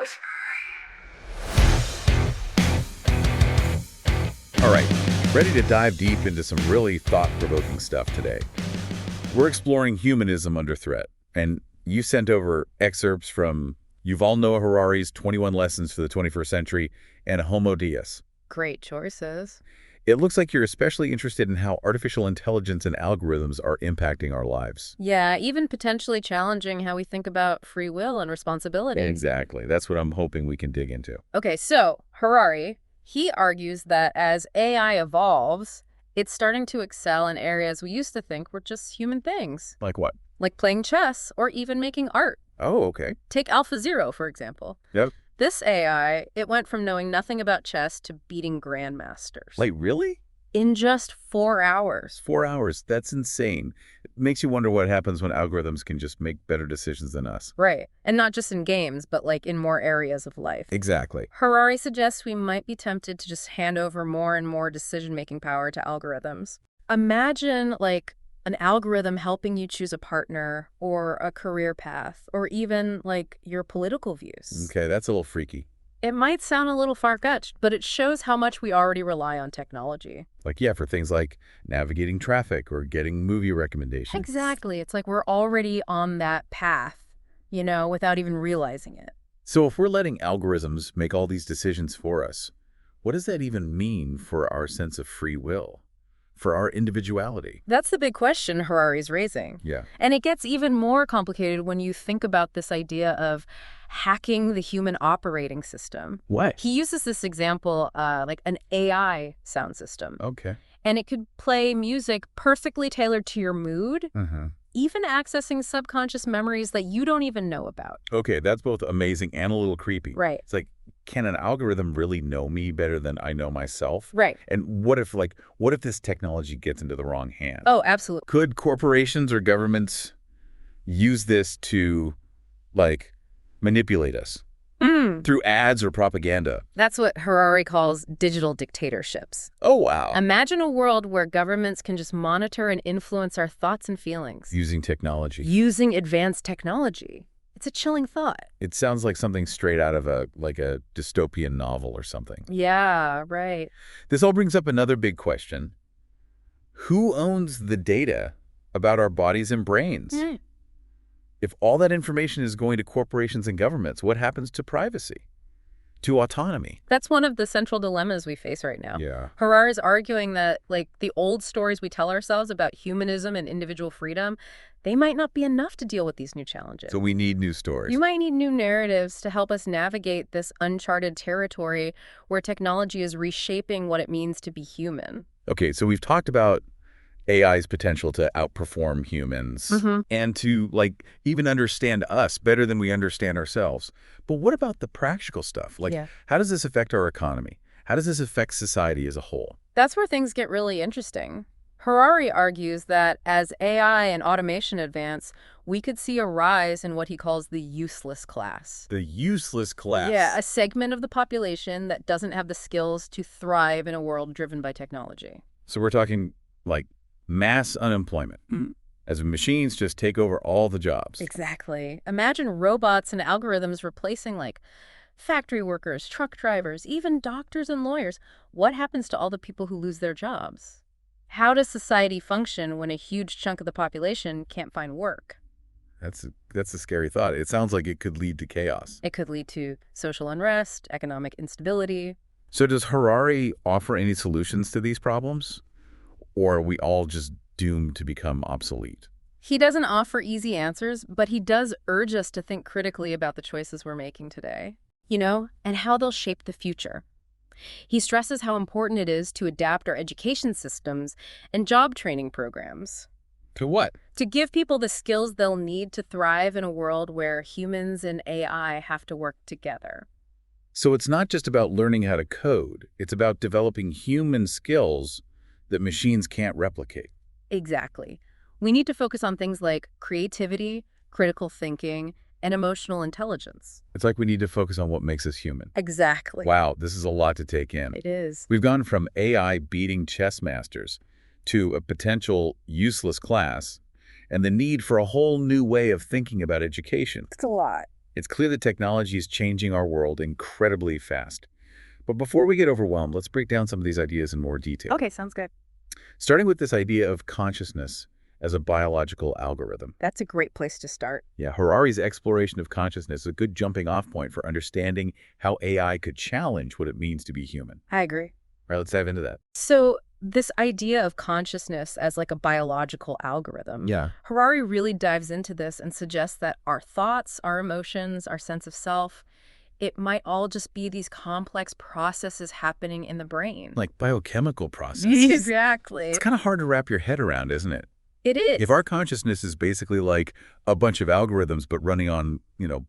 All right, ready to dive deep into some really thought-provoking stuff today. We're exploring humanism under threat, and you sent over excerpts from Yuval Noah Harari's 21 Lessons for the 21st Century and Homo Deus. Great choices. It looks like you're especially interested in how artificial intelligence and algorithms are impacting our lives. Yeah, even potentially challenging how we think about free will and responsibility. Exactly. That's what I'm hoping we can dig into. Okay, so Harari, he argues that as AI evolves, it's starting to excel in areas we used to think were just human things, Like what? like playing chess or even making art. Oh, okay. Take AlphaZero, for example. Yep. This AI, it went from knowing nothing about chess to beating grandmasters. Like, really? In just 4 hours. 4 hours. That's insane. It makes you wonder what happens when algorithms can just make better decisions than us. Right. And not just in games, but like in more areas of life. Exactly. Harari suggests we might be tempted to just hand over more and more decision-making power to algorithms. Imagine like an algorithm helping you choose a partner or a career path or even like your political views. Okay, that's a little freaky. It might sound a little far-fetched, but it shows how much we already rely on technology. Like, yeah, for things like navigating traffic or getting movie recommendations. Exactly. It's like we're already on that path, without even realizing it. So if we're letting algorithms make all these decisions for us, what does that even mean for our sense of free will? For our individuality? That's the big question Harari's raising. Yeah. And it gets even more complicated when you think about this idea of hacking the human operating system. What? He uses this example, like an AI sound system. Okay. And it could play music perfectly tailored to your mood, Uh-huh. even accessing subconscious memories that you don't even know about. Okay, that's both amazing and a little creepy. Right. It's like, can an algorithm really know me better than I know myself? Right. And what if this technology gets into the wrong hands? Oh, absolutely. Could corporations or governments use this to, manipulate us through ads or propaganda? That's what Harari calls digital dictatorships. Oh, wow. Imagine a world where governments can just monitor and influence our thoughts and feelings. Using technology. Using advanced technology. It's a chilling thought. It sounds like something straight out of a dystopian novel or something. Yeah, right. This all brings up another big question. Who owns the data about our bodies and brains? Mm. If all that information is going to corporations and governments, what happens to privacy? To autonomy? That's one of the central dilemmas we face right now. Yeah. Harari is arguing that, the old stories we tell ourselves about humanism and individual freedom, they might not be enough to deal with these new challenges. So we need new stories. You might need new narratives to help us navigate this uncharted territory where technology is reshaping what it means to be human. Okay, so we've talked about AI's potential to outperform humans and to, even understand us better than we understand ourselves. But what about the practical stuff? How does this affect our economy? How does this affect society as a whole? That's where things get really interesting. Harari argues that as AI and automation advance, we could see a rise in what he calls the useless class. The useless class? Yeah, a segment of the population that doesn't have the skills to thrive in a world driven by technology. So we're talking, mass unemployment, as machines just take over all the jobs. Exactly. Imagine robots and algorithms replacing, factory workers, truck drivers, even doctors and lawyers. What happens to all the people who lose their jobs? How does society function when a huge chunk of the population can't find work? That's a scary thought. It sounds like it could lead to chaos. It could lead to social unrest, economic instability. So does Harari offer any solutions to these problems? Or are we all just doomed to become obsolete? He doesn't offer easy answers, but he does urge us to think critically about the choices we're making today, and how they'll shape the future. He stresses how important it is to adapt our education systems and job training programs. To what? To give people the skills they'll need to thrive in a world where humans and AI have to work together. So it's not just about learning how to code. It's about developing human skills that machines can't replicate. Exactly. We need to focus on things like creativity, critical thinking, and emotional intelligence. It's like we need to focus on what makes us human. Exactly. Wow, this is a lot to take in. It is. We've gone from AI beating chess masters to a potential useless class and the need for a whole new way of thinking about education. It's a lot. It's clear that technology is changing our world incredibly fast. But before we get overwhelmed, let's break down some of these ideas in more detail. Okay, sounds good. Starting with this idea of consciousness as a biological algorithm. That's a great place to start. Yeah, Harari's exploration of consciousness is a good jumping-off point for understanding how AI could challenge what it means to be human. I agree. All right, let's dive into that. So this idea of consciousness as like a biological algorithm, Yeah. Harari really dives into this and suggests that our thoughts, our emotions, our sense of self, it might all just be these complex processes happening in the brain. Like biochemical processes. Exactly. It's kind of hard to wrap your head around, isn't it? It is. If our consciousness is basically like a bunch of algorithms but running on,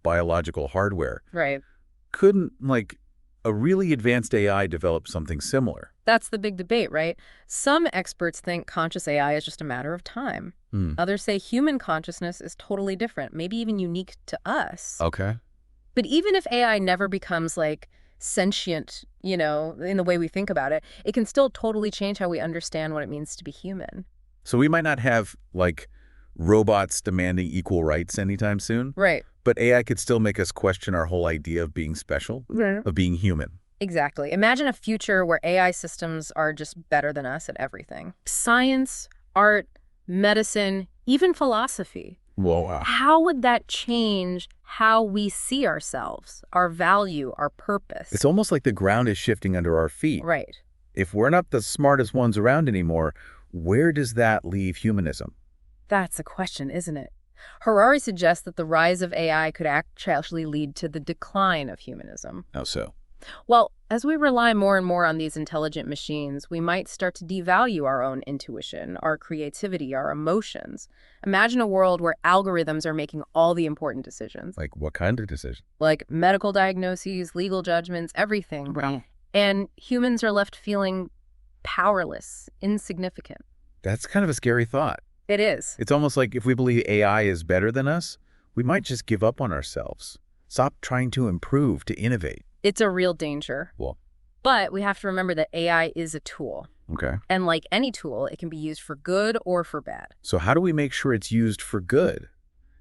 biological hardware, Right. couldn't like a really advanced AI develop something similar? That's the big debate, right? Some experts think conscious AI is just a matter of time. Others say human consciousness is totally different, maybe even unique to us. Okay. But even if AI never becomes like sentient, in the way we think about it, it can still totally change how we understand what it means to be human. So we might not have like robots demanding equal rights anytime soon, Right. but AI could still make us question our whole idea of being special, of being human. Exactly. Imagine a future where AI systems are just better than us at everything. Science, art, medicine, even philosophy. Whoa, wow. How would that change how we see ourselves, our value, our purpose? It's almost like the ground is shifting under our feet. Right. If we're not the smartest ones around anymore, where does that leave humanism? That's a question, isn't it? Harari suggests that the rise of AI could actually lead to the decline of humanism. How so? Well, as we rely more and more on these intelligent machines, we might start to devalue our own intuition, our creativity, our emotions. Imagine a world where algorithms are making all the important decisions, Like what kind of decision? like medical diagnoses, legal judgments, everything. Well, And humans are left feeling powerless, insignificant. that's kind of a scary thought. It is. It's almost like if we believe AI is better than us, we might just give up on ourselves. Stop trying to improve, to innovate. It's a real danger. Well, But we have to remember that AI is a tool. okay. And like any tool, it can be used for good or for bad. So how do we make sure it's used for good?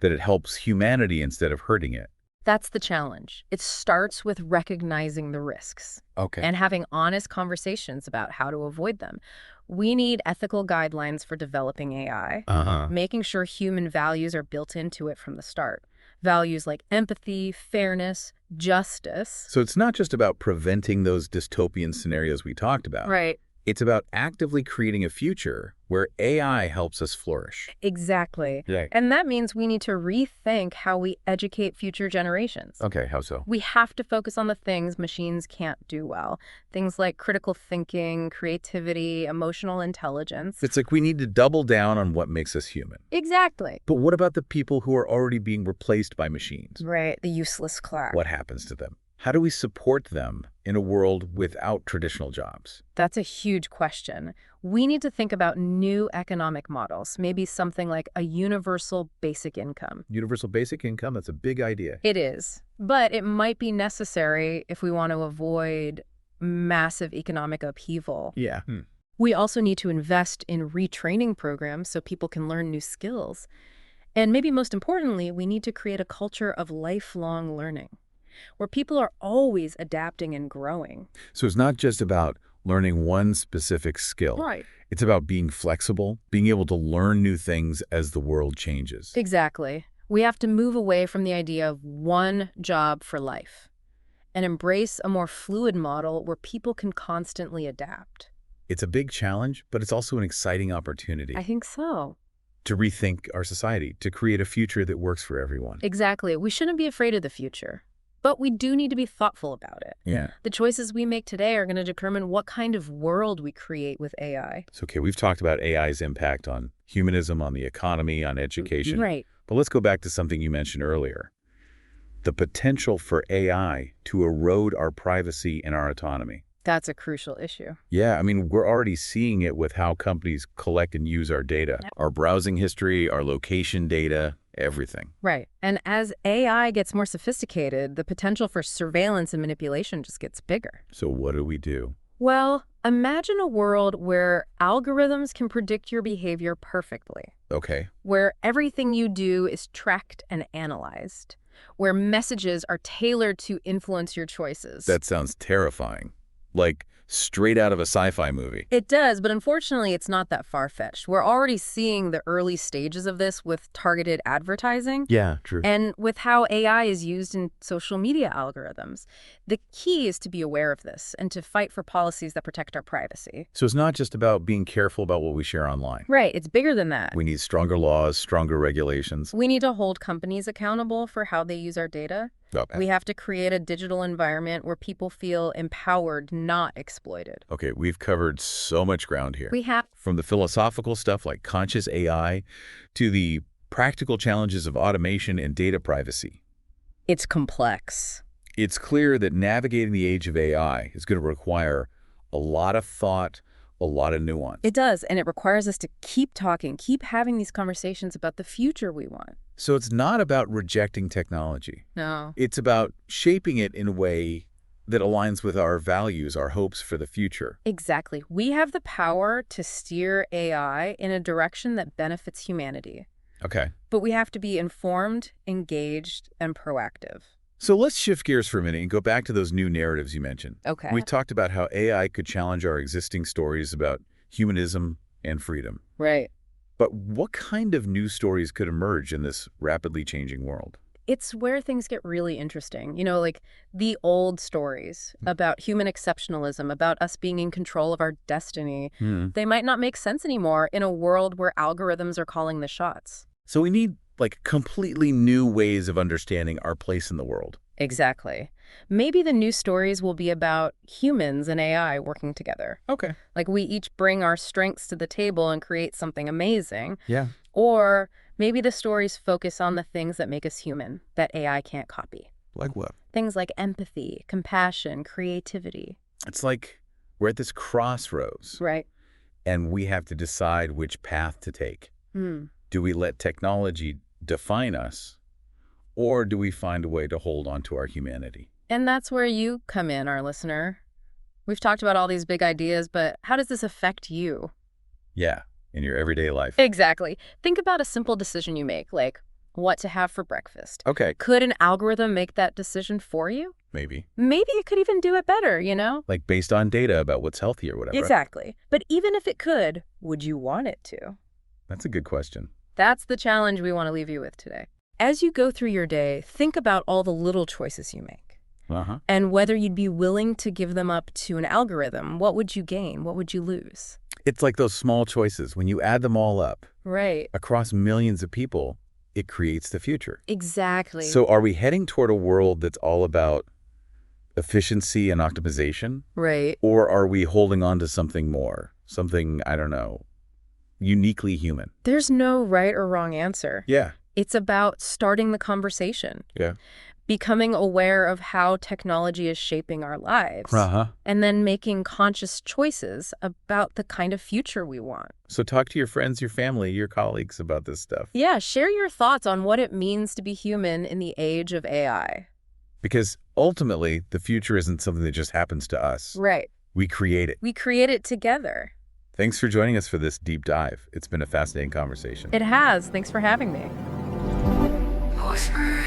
That it helps humanity instead of hurting it? That's the challenge. It starts with recognizing the risks Okay. and having honest conversations about how to avoid them. We need ethical guidelines for developing AI, making sure human values are built into it from the start. Values like empathy, fairness, justice. So it's not just about preventing those dystopian scenarios we talked about. Right. It's about actively creating a future where AI helps us flourish. Exactly. Yeah. And that means we need to rethink how we educate future generations. Okay, how so? We have to focus on the things machines can't do well. Things like critical thinking, creativity, emotional intelligence. It's like we need to double down on what makes us human. Exactly. But what about the people who are already being replaced by machines? Right, the useless class. What happens to them? How do we support them in a world without traditional jobs? That's a huge question. We need to think about new economic models, maybe something like a universal basic income. Universal basic income, that's a big idea. It is, but it might be necessary if we want to avoid massive economic upheaval. Yeah. We also need to invest in retraining programs so people can learn new skills. And maybe most importantly, we need to create a culture of lifelong learning, where people are always adapting and growing. So it's not just about learning one specific skill. Right. It's about being flexible, being able to learn new things as the world changes. Exactly. We have to move away from the idea of one job for life and embrace a more fluid model where people can constantly adapt. It's a big challenge, but it's also an exciting opportunity I think so. to rethink our society, to create a future that works for everyone. Exactly. We shouldn't be afraid of the future, but we do need to be thoughtful about it. Yeah. The choices we make today are going to determine what kind of world we create with AI. So, okay, we've talked about AI's impact on humanism, on the economy, on education. Right. But let's go back to something you mentioned earlier. The potential for AI to erode our privacy and our autonomy. That's a crucial issue. Yeah, I mean, we're already seeing it with how companies collect and use our data. Our browsing history, our location data, everything. Right. And as AI gets more sophisticated, the potential for surveillance and manipulation just gets bigger. So what do we do? Well, imagine a world where algorithms can predict your behavior perfectly, Okay. where everything you do is tracked and analyzed, where messages are tailored to influence your choices. That sounds terrifying. Like straight out of a sci-fi movie. It does, but unfortunately, it's not that far-fetched. We're already seeing the early stages of this with targeted advertising. Yeah, true. And with how AI is used in social media algorithms. The key is to be aware of this and to fight for policies that protect our privacy. So it's not just about being careful about what we share online. Right, it's bigger than that. We need stronger laws, stronger regulations. We need to hold companies accountable for how they use our data. Okay. We have to create a digital environment where people feel empowered, not exploited. Okay, we've covered so much ground here. We have. From the philosophical stuff like conscious AI to the practical challenges of automation and data privacy. It's complex. It's clear that navigating the age of AI is going to require a lot of thought, a lot of nuance. It does, and it requires us to keep talking, keep having these conversations about the future we want. So it's not about rejecting technology. No. It's about shaping it in a way that aligns with our values, our hopes for the future. Exactly. We have the power to steer AI in a direction that benefits humanity. Okay. But we have to be informed, engaged, and proactive. So let's shift gears for a minute and go back to those new narratives you mentioned. Okay. We talked about how AI could challenge our existing stories about humanism and freedom. Right. But what kind of new stories could emerge in this rapidly changing world? It's where things get really interesting. You know, like the old stories about human exceptionalism, about us being in control of our destiny, they might not make sense anymore in a world where algorithms are calling the shots. So we need like completely new ways of understanding our place in the world. Exactly. Maybe the new stories will be about humans and AI working together. Okay. Like we each bring our strengths to the table and create something amazing. Yeah. Or maybe the stories focus on the things that make us human, that AI can't copy. Like what? Things like empathy, compassion, creativity. It's like we're at this crossroads. Right. And we have to decide which path to take. Do we let technology define us, or do we find a way to hold on to our humanity? And that's where you come in, our listener. We've talked about all these big ideas, but how does this affect you? Yeah, in your everyday life. Exactly. Think about a simple decision you make, like what to have for breakfast. Okay, Could an algorithm make that decision for you? maybe. Maybe it could even do it better, you know? Like based on data about what's healthy or whatever. Exactly. But even if it could, would you want it to? That's a good question. That's the challenge we want to leave you with today. As you go through your day, think about all the little choices you make. And whether you'd be willing to give them up to an algorithm. What would you gain? What would you lose? It's like those small choices. When you add them all up Right. across millions of people, it creates the future. Exactly. So are we heading toward a world that's all about efficiency and optimization? Right. Or are we holding on to something more? Something, I don't know, uniquely human? There's no right or wrong answer. Yeah. It's about starting the conversation. Yeah. Becoming aware of how technology is shaping our lives. And then making conscious choices about the kind of future we want. So talk to your friends, your family, your colleagues about this stuff. Yeah, share your thoughts on what it means to be human in the age of AI. Because ultimately, the future isn't something that just happens to us. Right. We create it. We create it together. Thanks for joining us for this deep dive. It's been a fascinating conversation. It has. Thanks for having me. Whispering.